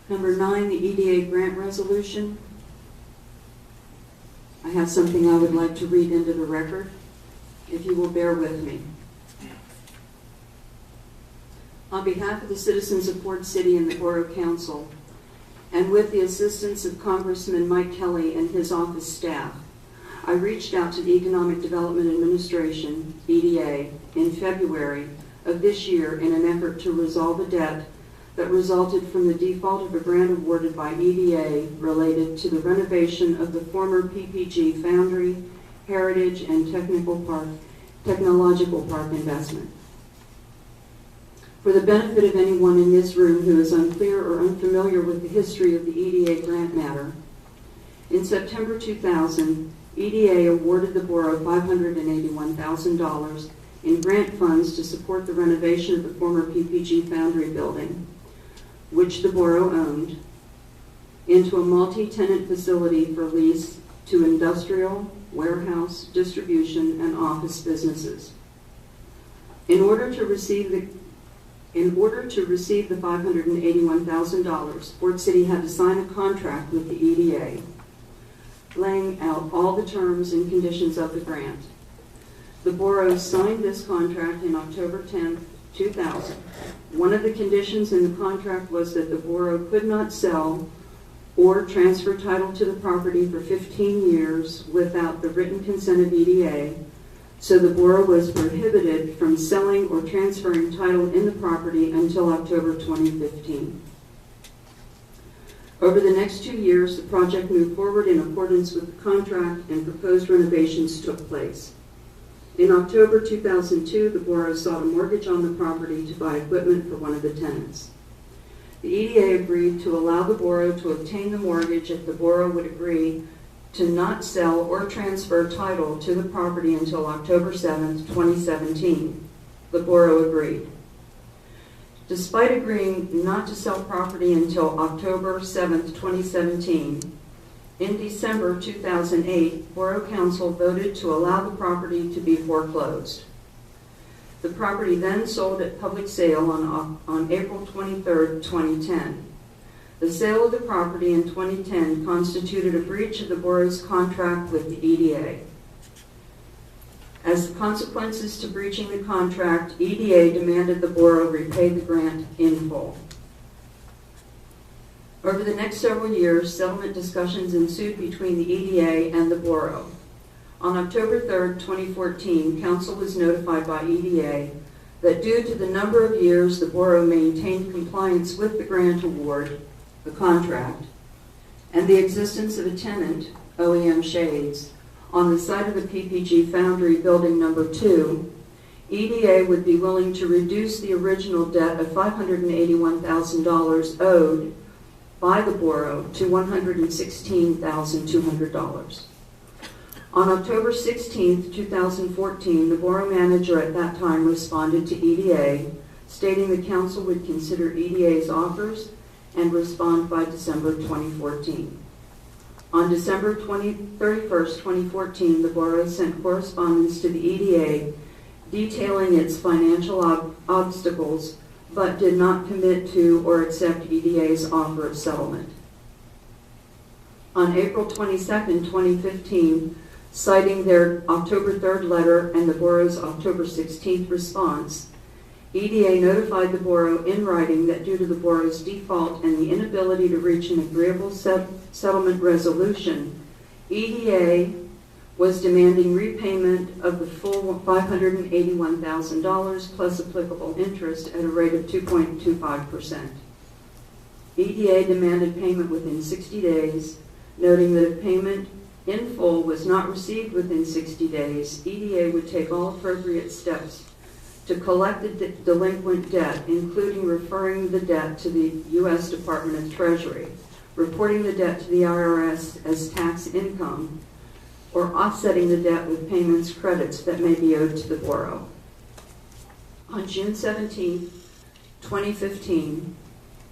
Number 9, the EDA grant resolution. I have something I would like to read into the record, if you will bear with me. On behalf of the citizens of Ford City and the Borough Council, and with the assistance of Congressman Mike Kelly and his office staff, I reached out to the Economic Development Administration, EDA, in February of this year in an effort to resolve a debt that resulted from the default of a grant awarded by EDA related to the renovation of the former PPG Foundry, Heritage, and Technological Park investment. For the benefit of anyone in this room who is unclear or unfamiliar with the history of the EDA grant matter, in September 2000, EDA awarded the Borough $581,000 in grant funds to support the renovation of the former PPG Foundry building, which the Borough owned, into a multi-tenant facility for lease to industrial, warehouse, distribution, and office businesses. In order to receive the $581,000, Ford City had to sign a contract with the EDA, laying out all the terms and conditions of the grant. The Borough signed this contract in October 10, 2000. One of the conditions in the contract was that the Borough could not sell or transfer title to the property for 15 years without the written consent of EDA, so the Borough was prohibited from selling or transferring title in the property until October 2015. Over the next 2 years, the project moved forward in accordance with the contract and proposed renovations took place. In October 2002, the Borough sought a mortgage on the property to buy equipment for one of the tenants. The EDA agreed to allow the Borough to obtain the mortgage if the Borough would agree to not sell or transfer title to the property until October 7, 2017. The Borough agreed. Despite agreeing not to sell property until October 7, 2017, in December 2008, Borough Council voted to allow the property to be foreclosed. The property then sold at public sale on April 23, 2010. The sale of the property in 2010 constituted a breach of the Borough's contract with the EDA. As consequences to breaching the contract, EDA demanded the Borough repay the grant in full. Over the next several years, settlement discussions ensued between the EDA and the Borough. On October 3, 2014, Council was notified by EDA that due to the number of years the Borough maintained compliance with the grant award, the contract, and the existence of a tenant, OEM Shades, on the site of the PPG Foundry Building Number 2, EDA would be willing to reduce the original debt of $581,000 owed by the Borough to $116,200. On October 16, 2014, the Borough manager at that time responded to EDA, stating the Council would consider EDA's offers and respond by December 2014. On December 31st, 2014, the Borough sent correspondence to the EDA detailing its financial obstacles, but did not commit to or accept EDA's offer of settlement. On April 22, 2015, citing their October 3rd letter and the Borough's October 16th response, EDA notified the Borough in writing that due to the Borough's default and the inability to reach an agreeable settlement resolution, EDA was demanding repayment of the full $581,000 plus applicable interest at a rate of 2.25%. EDA demanded payment within 60 days, noting that if payment in full was not received within 60 days, EDA would take all appropriate steps to collect the delinquent debt, including referring the debt to the U.S. Department of Treasury, reporting the debt to the IRS as tax income, or offsetting the debt with payments credits that may be owed to the Borough. On June 17, 2015,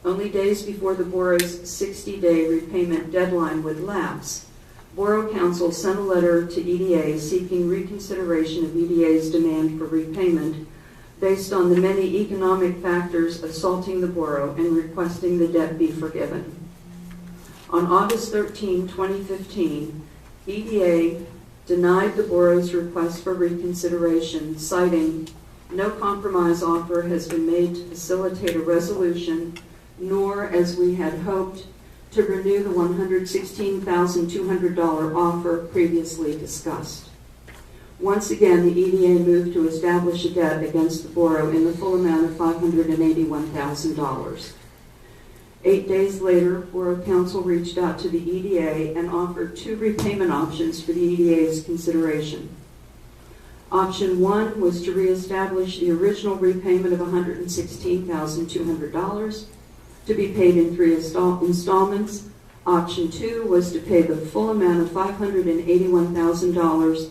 only days before the Borough's 60-day repayment deadline would lapse, Borough Council sent a letter to EDA seeking reconsideration of EDA's demand for repayment based on the many economic factors assaulting the borough and requesting the debt be forgiven. On August 13, 2015, EDA denied the borough's request for reconsideration, citing no compromise offer has been made to facilitate a resolution, nor, as we had hoped, to renew the $116,200 offer previously discussed. Once again, the EDA moved to establish a debt against the borough in the full amount of $581,000. 8 days later, Borough Council reached out to the EDA and offered 2 repayment options for the EDA's consideration. Option 1 was to reestablish the original repayment of $116,200 to be paid in 3 installments. Option 2 was to pay the full amount of $581,000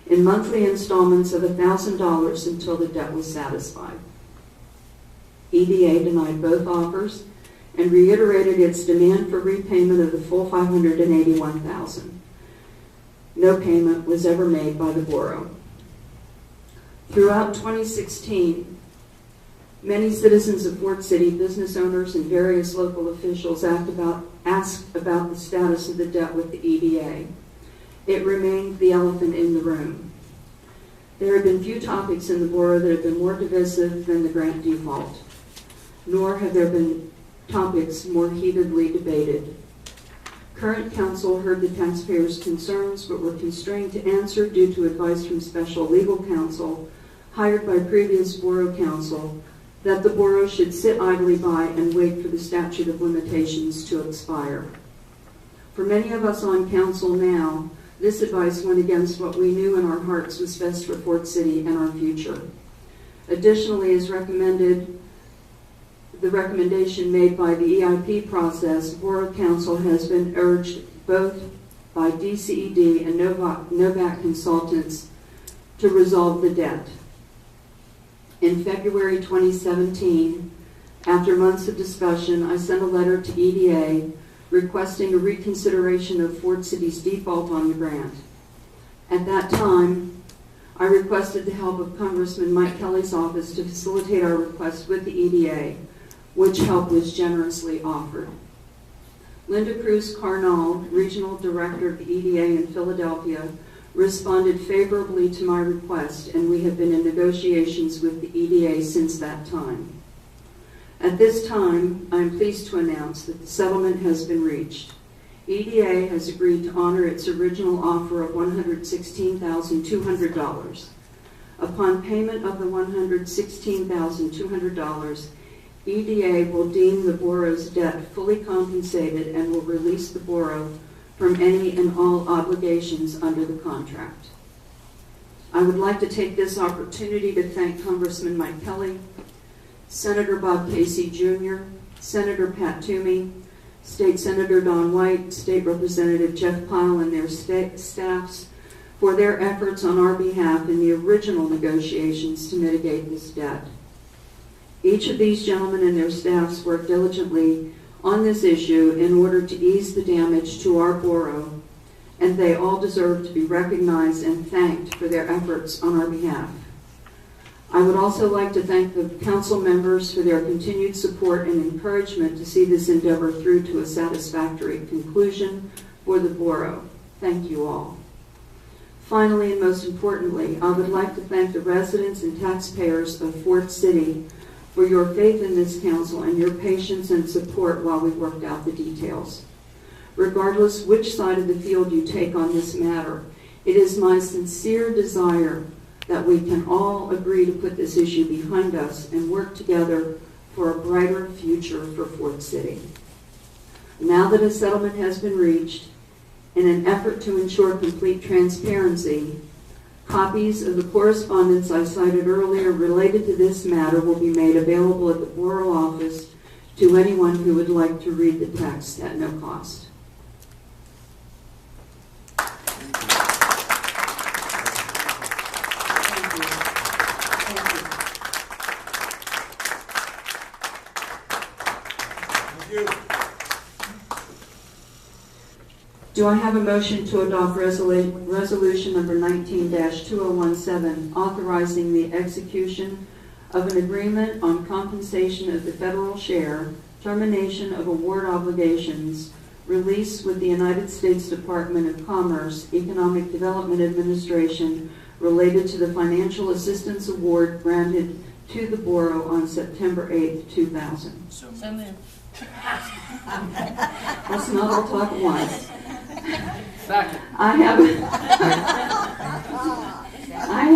in monthly installments of $1,000 until the debt was satisfied. EDA denied both offers and reiterated its demand for repayment of the full $581,000. No payment was ever made by the borough. Throughout 2016, many citizens of Fort City, business owners, and various local officials asked about the status of the debt with the EDA. It remained the elephant in the room. There have been few topics in the borough that have been more divisive than the grant default, nor have there been topics more heatedly debated. Current council heard the taxpayers' concerns but were constrained to answer due to advice from special legal counsel hired by previous borough council that the borough should sit idly by and wait for the statute of limitations to expire. For many of us on council now, this advice went against what we knew in our hearts was best for Fort City and our future. Additionally, as recommended, the recommendation made by the EIP process, Borough Council has been urged both by DCED and Novak Consultants to resolve the debt. In February 2017, after months of discussion, I sent a letter to EDA requesting a reconsideration of Fort City's default on the grant. At that time, I requested the help of Congressman Mike Kelly's office to facilitate our request with the EDA, which help was generously offered. Linda Cruz Carnal, Regional Director of the EDA in Philadelphia, responded favorably to my request, and we have been in negotiations with the EDA since that time. At this time, I am pleased to announce that the settlement has been reached. EDA has agreed to honor its original offer of $116,200. Upon payment of the $116,200, EDA will deem the borough's debt fully compensated and will release the borough from any and all obligations under the contract. I would like to take this opportunity to thank Congressman Mike Kelly, Senator Bob Casey Jr., Senator Pat Toomey, State Senator Don White, State Representative Jeff Pyle, and their staffs for their efforts on our behalf in the original negotiations to mitigate this debt. Each of these gentlemen and their staffs worked diligently on this issue in order to ease the damage to our borough, and they all deserve to be recognized and thanked for their efforts on our behalf. I would also like to thank the council members for their continued support and encouragement to see this endeavor through to a satisfactory conclusion for the borough. Thank you all. Finally, and most importantly, I would like to thank the residents and taxpayers of Fort City for your faith in this council and your patience and support while we worked out the details. Regardless which side of the field you take on this matter, it is my sincere desire that we can all agree to put this issue behind us and work together for a brighter future for Fort City. Now that a settlement has been reached, in an effort to ensure complete transparency, copies of the correspondence I cited earlier related to this matter will be made available at the borough office to anyone who would like to read the text at no cost. Do I have a motion to adopt resolution number 19-2017, authorizing the execution of an agreement on compensation of the federal share, termination of award obligations, release with the United States Department of Commerce Economic Development Administration related to the financial assistance award granted to the Borough on September 8, 2000. So moved. Let's not all talk at once. Second. I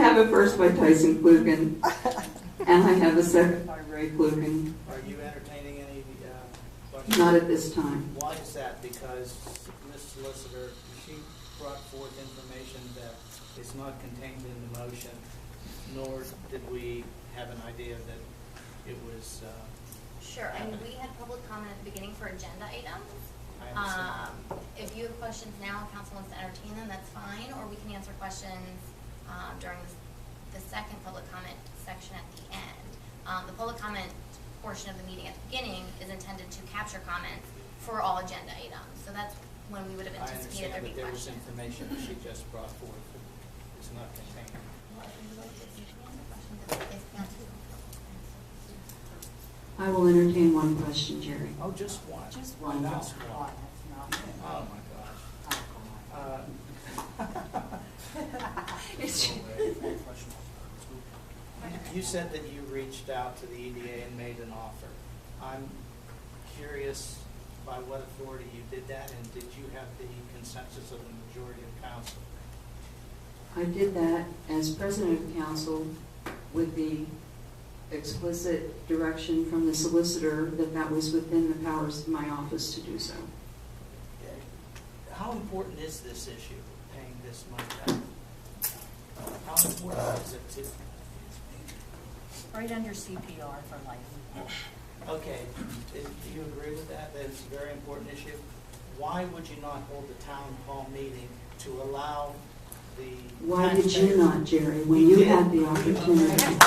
have a first by Tyson Klugen, and I have a second by Ray Klugen. Are you entertaining any questions? Not at this time. Why is that? Because Ms. Solicitor, she brought forth information that is not contained in the motion, nor did we have an idea that it was. Sure, and we had public comment at the beginning for agenda items. I understand. If you have questions now, council wants to entertain them, that's fine, or we can answer questions during the second public comment section at the end. The public comment portion of the meeting at the beginning is intended to capture comments for all agenda items. So that's when we would have I anticipated understand there'd be that there was questions. information that she just brought forth that is not contained. I will entertain one question, Jerry. Oh, just one. Just one. one. Just one. Oh my gosh. You said that you reached out to the EDA and made an offer. I'm curious by what authority you did that, and did you have the consensus of the majority of council? I did that as president of council with the explicit direction from the solicitor that that was within the powers of my office to do so. How important is this issue, paying this money back? How important is it to? Right under CPR for life. Okay, do you agree with that? That it's a very important issue? Why would you not hold the town hall meeting to allow the Why did you taxpayers- not, Jerry, when We you did. had the opportunity?